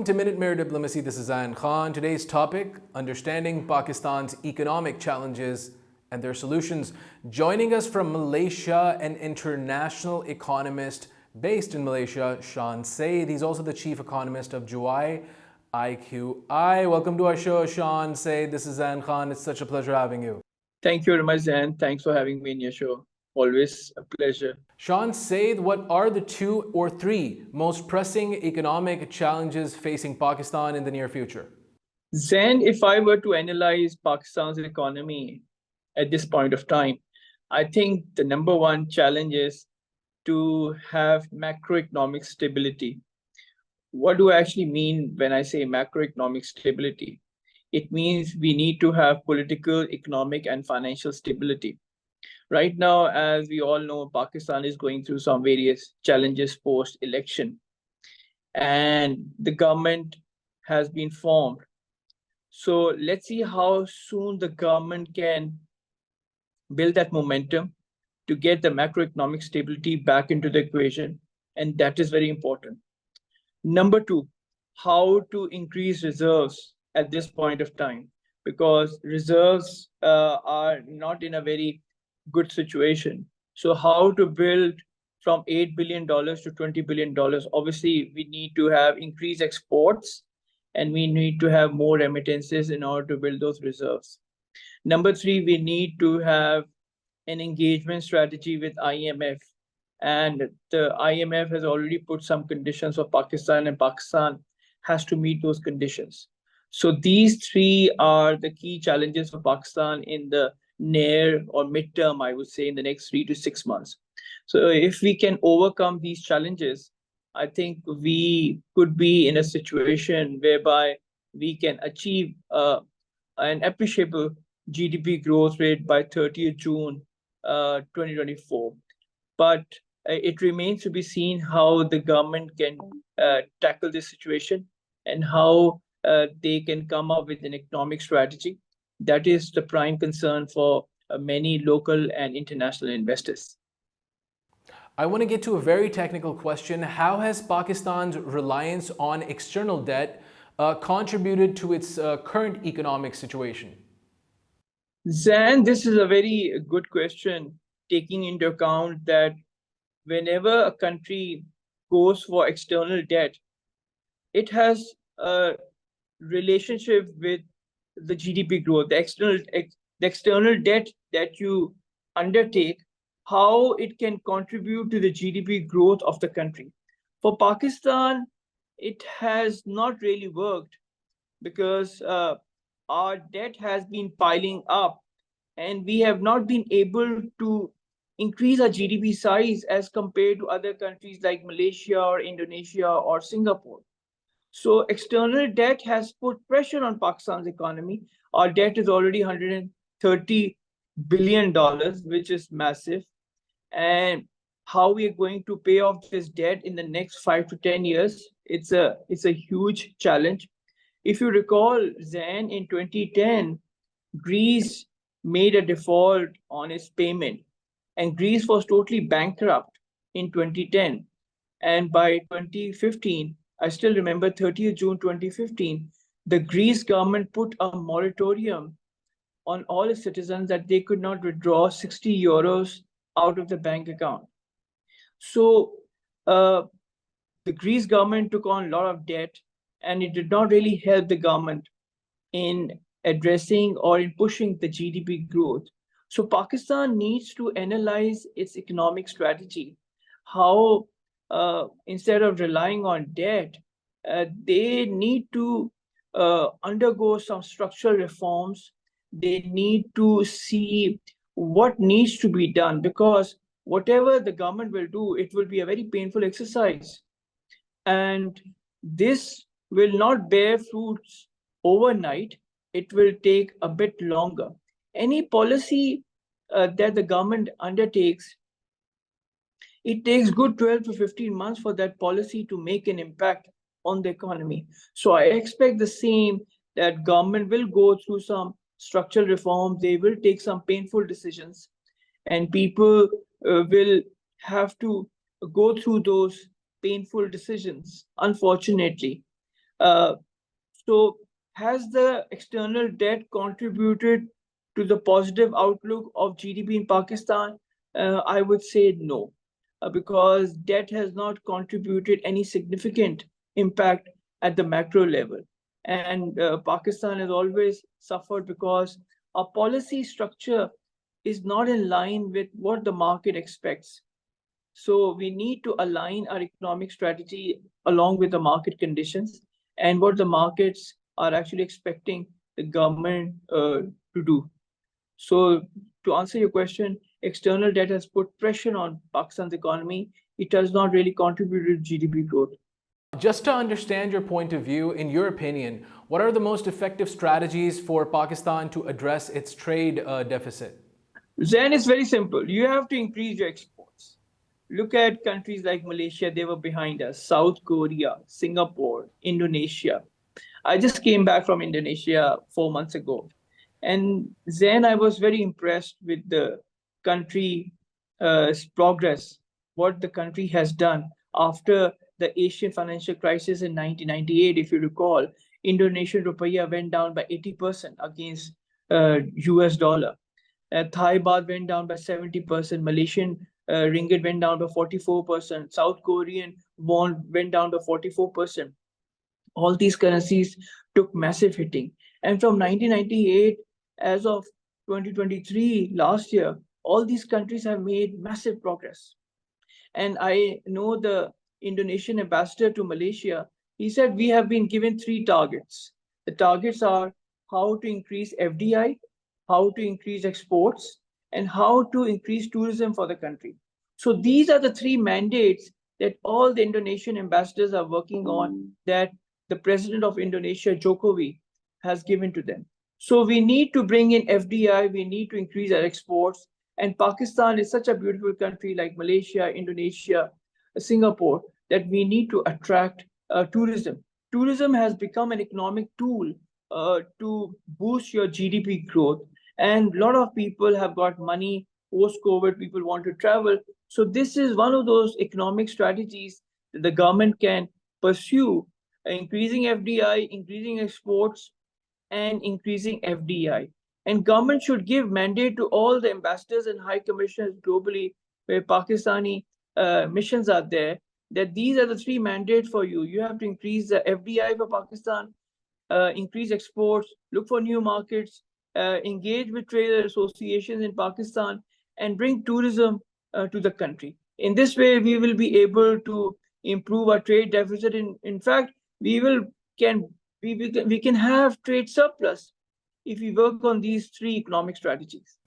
Welcome to Minute Mirror Diplomacy. This is Zain Khan. Today's topic, understanding Pakistan's economic challenges and their solutions. Joining us from Malaysia, an international economist based in Malaysia, Shan Saeed. He's also the chief economist of Juwai IQI. Welcome to our show, Shan Saeed. This is Zain Khan. It's such a pleasure having you. Thank you very much, Zain. Thanks for having me in your show. Always a pleasure. Shan Saeed, what are the 2 or 3 most pressing economic challenges facing Pakistan in the near future? Zain, if I were to analyze Pakistan's economy at this point of time, I think the number one challenge is to have macroeconomic stability. What do I actually mean when I say macroeconomic stability? It means we need to have political, economic, and financial stability. Right now, as we all know, Pakistan is going through some various challenges post-election, and the government has been formed. So let's see how soon the government can build that momentum to get the macroeconomic stability back into the equation, and that is very important. Number 2, how to increase reserves at this point of time, because reserves are not in a very good situation. So how to build from $8 billion to $20 billion? Obviously, we need to have increased exports and we need to have more remittances in order to build those reserves. Number 3, we need to have an engagement strategy with IMF. And the IMF has already put some conditions for Pakistan, and Pakistan has to meet those conditions. So these 3 are the key challenges for Pakistan in the near or midterm, I would say, in the next 3 to 6 months. So if we can overcome these challenges, I think we could be in a situation whereby we can achieve an appreciable GDP growth rate by 30th June 2024. But it remains to be seen how the government can tackle this situation and how they can come up with an economic strategy. That is the prime concern for many local and international investors. I want to get to a very technical question. How has Pakistan's reliance on external debt contributed to its current economic situation? Zain, this is a very good question, taking into account that whenever a country goes for external debt, it has a relationship with the GDP growth, the external debt that you undertake, how it can contribute to the GDP growth of the country. For Pakistan, it has not really worked because our debt has been piling up and we have not been able to increase our GDP size as compared to other countries like Malaysia or Indonesia or Singapore. So external debt has put pressure on Pakistan's economy. Our debt is already $130 billion, which is massive. And how we are going to pay off this debt in the next 5 to 10 years, it's a huge challenge. If you recall, Zain, in 2010, Greece made a default on its payment, and Greece was totally bankrupt in 2010. And by 2015, I still remember 30th June 2015, the Greece government put a moratorium on all its citizens that they could not withdraw 60 euros out of the bank account. So the Greece government took on a lot of debt, and it did not really help the government in addressing or in pushing the GDP growth. So Pakistan needs to analyze its economic strategy, how instead of relying on debt, they need to undergo some structural reforms. They need to see what needs to be done, because whatever the government will do, it will be a very painful exercise. And this will not bear fruits overnight. It will take a bit longer. Any policy that the government undertakes, it takes good 12 to 15 months for that policy to make an impact on the economy. So I expect the same, that government will go through some structural reforms, they will take some painful decisions, and people will have to go through those painful decisions, unfortunately. Uh, so, has the external debt contributed to the positive outlook of GDP in Pakistan? I would say no, because debt has not contributed any significant impact at the macro level. And Pakistan has always suffered because our policy structure is not in line with what the market expects. So we need to align our economic strategy along with the market conditions and what the markets are actually expecting the government to do. So to answer your question, external debt has put pressure on Pakistan's economy. It has not really contributed to GDP growth. Just to understand your point of view, in your opinion, what are the most effective strategies for Pakistan to address its trade deficit? Then it's very simple. You have to increase your exports. Look at countries like Malaysia, they were behind us, South Korea, Singapore, Indonesia. I just came back from Indonesia 4 months ago. And then I was very impressed with the country's progress, what the country has done after the Asian financial crisis in 1998. If you recall, Indonesian rupiah went down by 80% against US dollar. Thai baht went down by 70%. Malaysian ringgit went down by 44%. South Korean won went down by 44%. All these currencies took massive hitting. And from 1998, as of 2023, last year, all these countries have made massive progress. And I know the Indonesian ambassador to Malaysia, he said we have been given three targets. The targets are how to increase FDI, how to increase exports, and how to increase tourism for the country. So these are the three mandates that all the Indonesian ambassadors are working on, that the president of Indonesia, Jokowi, has given to them. So we need to bring in FDI, we need to increase our exports. And Pakistan is such a beautiful country like Malaysia, Indonesia, Singapore, that we need to attract tourism. Tourism has become an economic tool to boost your GDP growth. And a lot of people have got money post COVID, people want to travel. So, this is one of those economic strategies that the government can pursue, increasing FDI, increasing exports, and increasing FDI. And government should give mandate to all the ambassadors and high commissioners globally where Pakistani missions are there, that these are the three mandates for you. You have to increase the FDI for Pakistan, increase exports, look for new markets, engage with trade associations in Pakistan, and bring tourism to the country. In this way, we will be able to improve our trade deficit. In fact, we will can we can have trade surplus if we work on these three economic strategies.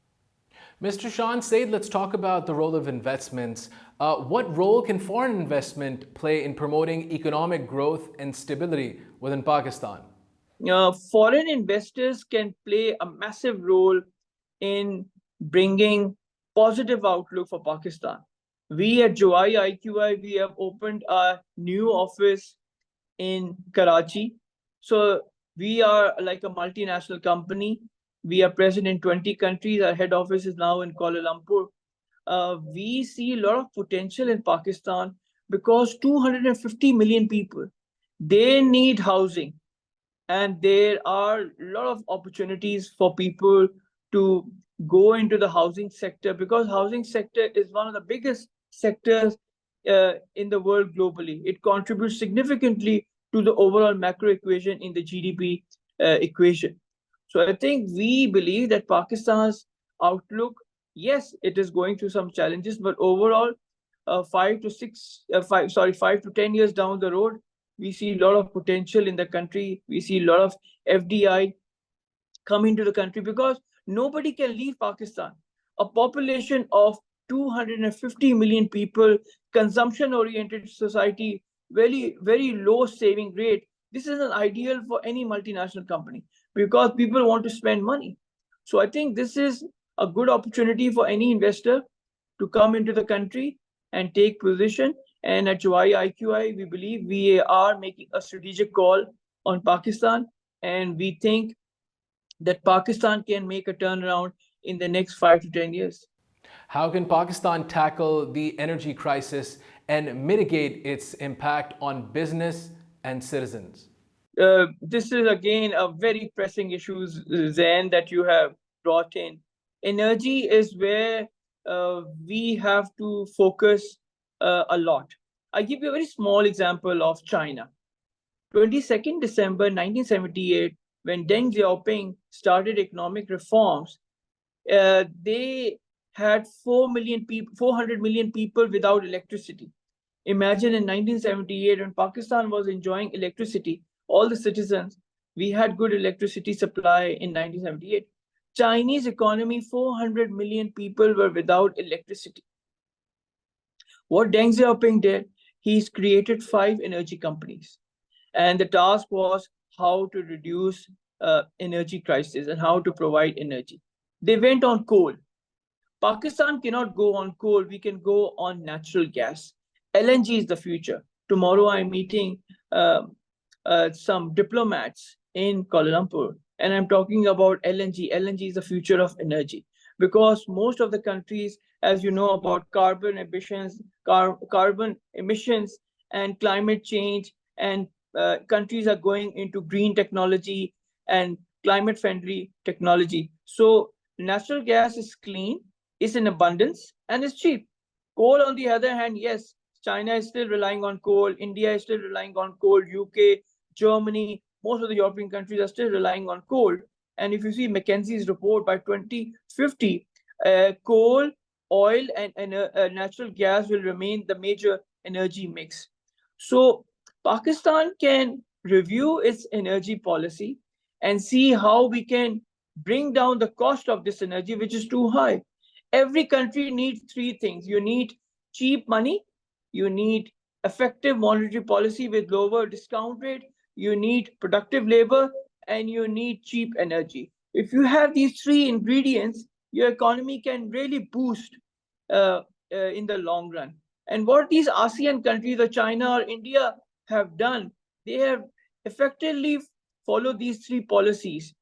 Mr. Shan Saeed, let's talk about the role of investments. What role can foreign investment play in promoting economic growth and stability within Pakistan? Foreign investors can play a massive role in bringing positive outlook for Pakistan. We at Juwai IQI, we have opened a new office in Karachi. So we are like a multinational company. We are present in 20 countries. Our head office is now in Kuala Lumpur. We see a lot of potential in Pakistan because 250 million people, they need housing. And there are a lot of opportunities for people to go into the housing sector, because housing sector is one of the biggest sectors in the world globally. It contributes significantly to the overall macro equation in the GDP equation. So I think we believe that Pakistan's outlook, yes, it is going through some challenges, but overall, 5 to 10 years down the road, we see a lot of potential in the country. We see a lot of FDI coming to the country because nobody can leave Pakistan. A population of 250 million people, consumption-oriented society, very, very low saving rate. This is an ideal for any multinational company because people want to spend money. So I think this is a good opportunity for any investor to come into the country and take position. And at Juwai IQI, we believe we are making a strategic call on Pakistan, and we think that Pakistan can make a turnaround in the next 5 to 10 years. How can Pakistan tackle the energy crisis and mitigate its impact on business and citizens? This is again a very pressing issue, Zain, that you have brought in. Energy is where we have to focus a lot. I give you a very small example of China. 22nd December 1978, when Deng Xiaoping started economic reforms, they had 400 million people without electricity. Imagine in 1978, when Pakistan was enjoying electricity, all the citizens, we had good electricity supply in 1978. Chinese economy, 400 million people were without electricity. What Deng Xiaoping did, he's created 5 energy companies. And the task was how to reduce energy crisis and how to provide energy. They went on coal. Pakistan cannot go on coal. We can go on natural gas. LNG is the future. Tomorrow I'm meeting some diplomats in Kuala Lumpur, and I'm talking about LNG. LNG is the future of energy because most of the countries, as you know, about carbon emissions and climate change, and countries are going into green technology and climate friendly technology. So natural gas is clean, is in abundance, and is cheap. Coal, on the other hand, yes, China is still relying on coal, India is still relying on coal, UK, Germany, most of the European countries are still relying on coal. And if you see McKinsey's report, by 2050, coal, oil, and natural gas will remain the major energy mix. So Pakistan can review its energy policy and see how we can bring down the cost of this energy, which is too high. Every country needs 3 things. You need cheap money, you need effective monetary policy with lower discount rate, you need productive labor, and you need cheap energy. If you have these 3 ingredients, your economy can really boost in the long run. And what these ASEAN countries, or China or India, have done, they have effectively followed these 3 policies,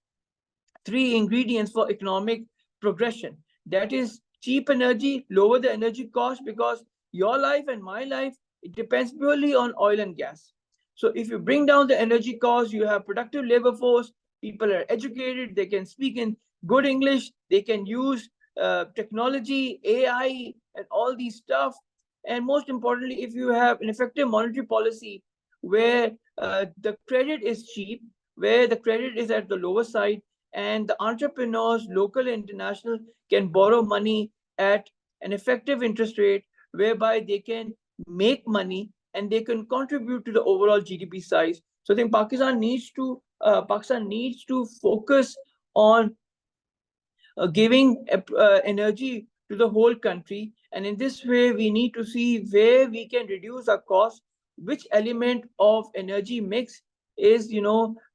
3 ingredients for economic progression. That is cheap energy, lower the energy cost, because your life and my life, it depends purely on oil and gas. So if you bring down the energy cost, you have productive labor force, people are educated, they can speak in good English, they can use technology, AI, and all these stuff. And most importantly, if you have an effective monetary policy where the credit is cheap, where the credit is at the lower side, and the entrepreneurs, local and international, can borrow money at an effective interest rate, whereby they can make money and they can contribute to the overall GDP size. So I think Pakistan needs to focus on giving energy to the whole country. And in this way, we need to see where we can reduce our costs, which element of energy mix is,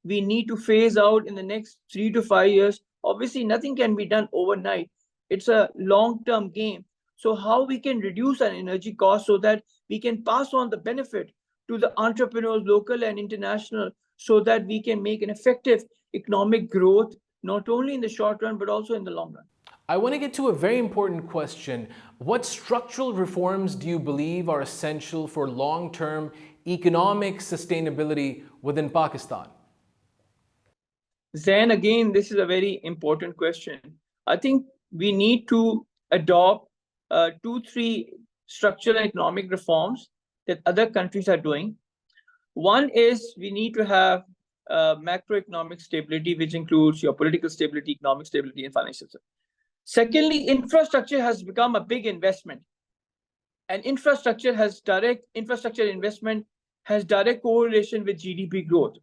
we need to phase out in the next 3 to 5 years. Obviously, nothing can be done overnight. It's a long-term game. So how we can reduce our energy costs so that we can pass on the benefit to the entrepreneurs, local and international, so that we can make an effective economic growth, not only in the short run, but also in the long run. I want to get to a very important question. What structural reforms do you believe are essential for long-term economic sustainability within Pakistan? Zain, again, this is a very important question. I think we need to adopt 2, 3 structural and economic reforms that other countries are doing. One is we need to have macroeconomic stability, which includes your political stability, economic stability, and financial stability. Secondly, infrastructure has become a big investment. And infrastructure investment has direct correlation with GDP growth.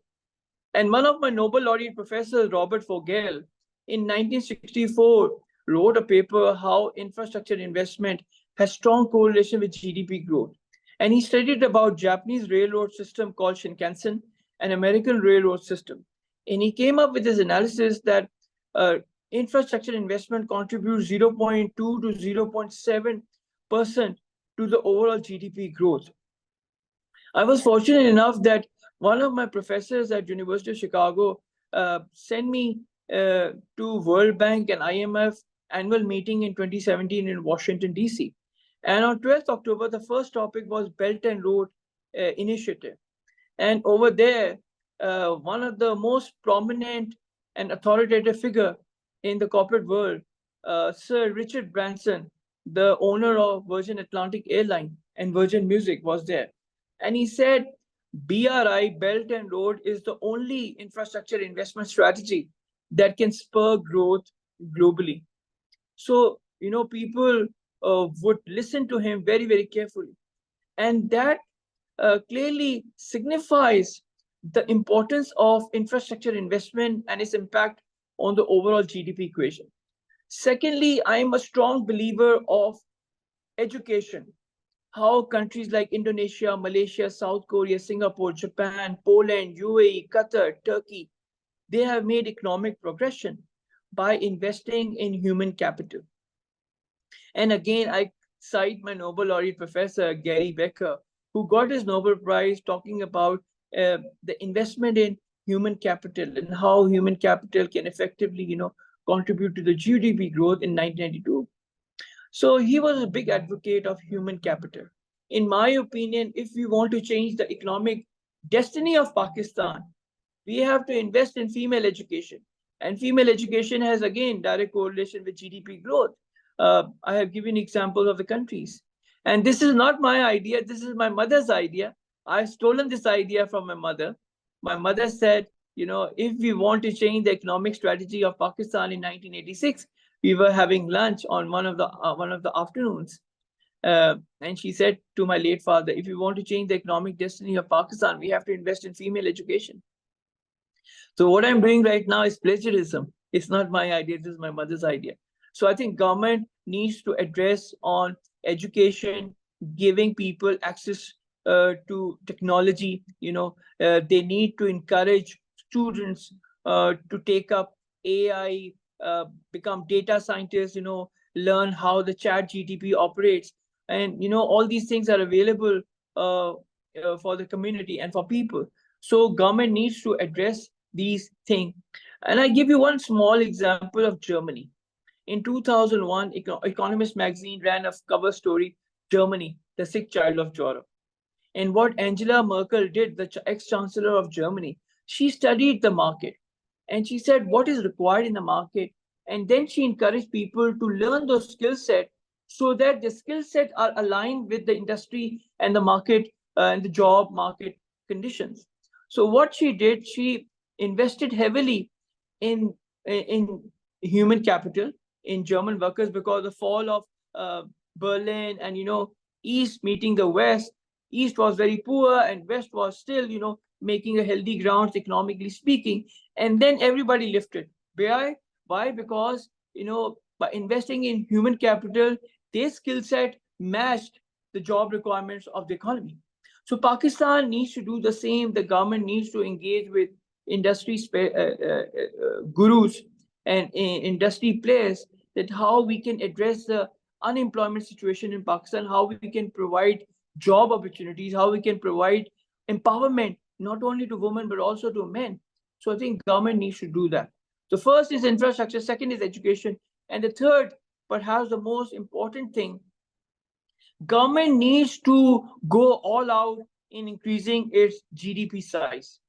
And one of my Nobel laureate professors, Robert Fogel, in 1964, wrote a paper how infrastructure investment has strong correlation with GDP growth. And he studied about Japanese railroad system called Shinkansen and American railroad system. And he came up with this analysis that infrastructure investment contributes 0.2 to 0.7% to the overall GDP growth. I was fortunate enough that one of my professors at University of Chicago sent me to World Bank and IMF annual meeting in 2017 in Washington, D.C. And on 12th October, the first topic was Belt and Road Initiative. And over there, one of the most prominent and authoritative figure in the corporate world, Sir Richard Branson, the owner of Virgin Atlantic Airline and Virgin Music, was there. And he said, BRI, Belt and Road, is the only infrastructure investment strategy that can spur growth globally. So, people would listen to him very, very carefully. And that clearly signifies the importance of infrastructure investment and its impact on the overall GDP equation. Secondly, I am a strong believer of education. How countries like Indonesia, Malaysia, South Korea, Singapore, Japan, Poland, UAE, Qatar, Turkey, they have made economic progression by investing in human capital. And again, I cite my Nobel laureate professor, Gary Becker, who got his Nobel Prize talking about the investment in human capital and how human capital can effectively, contribute to the GDP growth in 1992. So he was a big advocate of human capital. In my opinion, if we want to change the economic destiny of Pakistan, we have to invest in female education. And female education has, again, direct correlation with GDP growth. I have given examples of the countries. And this is not my idea. This is my mother's idea. I've stolen this idea from my mother. My mother said, if we want to change the economic strategy of Pakistan in 1986, we were having lunch on one of the afternoons. And she said to my late father, if you want to change the economic destiny of Pakistan, we have to invest in female education. So what I'm doing right now is plagiarism. It's not my idea. This is my mother's idea. So I think government needs to address on education, giving people access to technology. They need to encourage students to take up AI, become data scientists, learn how the chat GTP operates. And, all these things are available for the community and for people. So government needs to address these things. And I give you one small example of Germany. In 2001, Economist magazine ran a cover story, Germany, the sick child of Europe. And what Angela Merkel did, the ex-chancellor of Germany, she studied the market and she said what is required in the market. And then she encouraged people to learn those skill set so that the skill set are aligned with the industry and the market and the job market conditions. So what she did, she invested heavily in human capital, in German workers, because the fall of Berlin and, East meeting the West, East was very poor and West was still, making a healthy grounds economically speaking. And then everybody lifted. Why? Because, by investing in human capital, their skill set matched the job requirements of the economy. So Pakistan needs to do the same. The government needs to engage with industry gurus and industry players, that how we can address the unemployment situation in Pakistan, how we can provide job opportunities, how we can provide empowerment, not only to women, but also to men. So I think government needs to do that. The first is infrastructure, second is education, and the third, perhaps the most important thing, government needs to go all out in increasing its GDP size.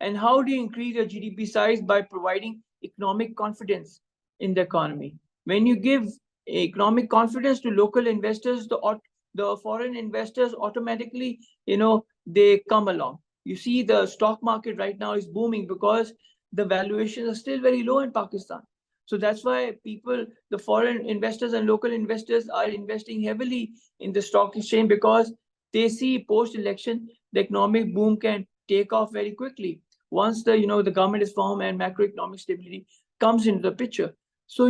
And how do you increase your GDP size? By providing economic confidence in the economy. When you give economic confidence to local investors, the foreign investors automatically, they come along. You see, the stock market right now is booming because the valuations are still very low in Pakistan. So that's why people, the foreign investors and local investors, are investing heavily in the stock exchange, because they see post-election the economic boom can take off very quickly once the government is formed and macroeconomic stability comes into the picture. So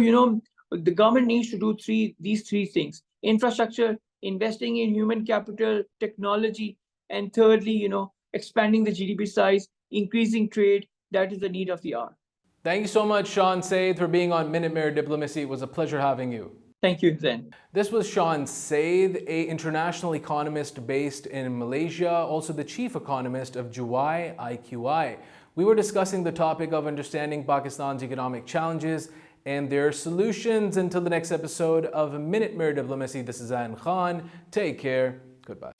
the government needs to do these three things: infrastructure, investing in human capital, technology, and thirdly, expanding the GDP size, increasing trade. That is the need of the hour. Thank you so much, Shan Saeed, for being on Minute Mayor Diplomacy. It was a pleasure having you. Thank you, Zain. This was Shan Saeed, an international economist based in Malaysia, also the chief economist of Juwai IQI. We were discussing the topic of understanding Pakistan's economic challenges and their solutions. Until the next episode of Minute Mayor Diplomacy, this is Zain Khan. Take care. Goodbye.